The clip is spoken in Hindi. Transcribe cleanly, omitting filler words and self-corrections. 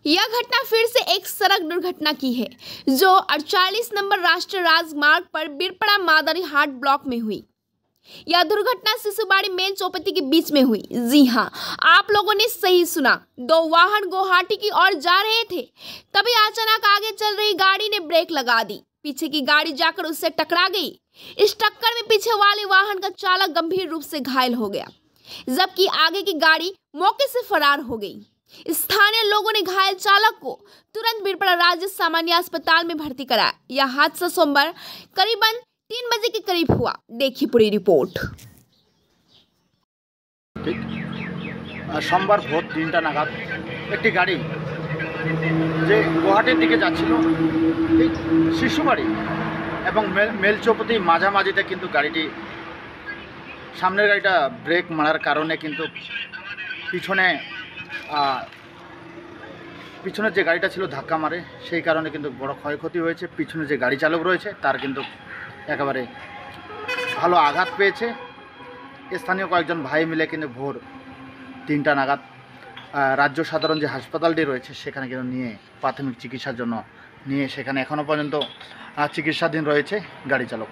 यह घटना फिर से एक सड़क दुर्घटना की है जो 48 नंबर राष्ट्रीय राजमार्ग पर बिरपड़ा मादरी हाट ब्लॉक में हुई। यह दुर्घटना सिसुबाड़ी मेन चौपती के बीच में हुई। जी हां, आप लोगों ने सही सुना। दो वाहन गुवाहाटी की ओर जा रहे थे, तभी अचानक आगे चल रही गाड़ी ने ब्रेक लगा दी। पीछे की गाड़ी जाकर उससे टकरा गई। इस टक्कर में पीछे वाले वाहन का चालक गंभीर रूप से घायल हो गया, जबकि आगे की गाड़ी मौके से फरार हो गई। स्थानीय लोगों ने घायल चालक को तुरंत बिरपड़ा राज्य सामान्य अस्पताल में भर्ती कराया। यह हादसा सोमवार करीबन 3 बजे के करीब हुआ। देखिए पूरी रिपोर्ट। ঠিক সোমবার ভোর 3টা নাগাদ একটি গাড়ি যে গুয়াহাটির দিকে যাচ্ছিল ঠিক শিশুবাড়ি এবং মেলচৌপতি মাঝামাঝিতে কিন্তু গাড়িটি সামনের গাড়িটা ব্রেক মারার কারণে কিন্তু পিছনে যে গাড়িটা ছিল ধাক্কা মারে, সেই কারণে কিন্তু বড় ক্ষয়ক্ষতি হয়েছে। পিছনে যে গাড়ি চালক রয়েছে তার কিন্তু একেবারে ভালো আঘাত পেয়েছে। স্থানীয় কয়েকজন ভাই মিলে কিন্তু ভোর 3টা নাগাদ রাজ্য সাধারণ যে হাসপাতালটি রয়েছে সেখানে কিন্তু নিয়ে প্রাথমিক চিকিৎসার জন্য নিয়ে সেখানে এখনও পর্যন্ত চিকিৎসাধীন রয়েছে গাড়ি চালক।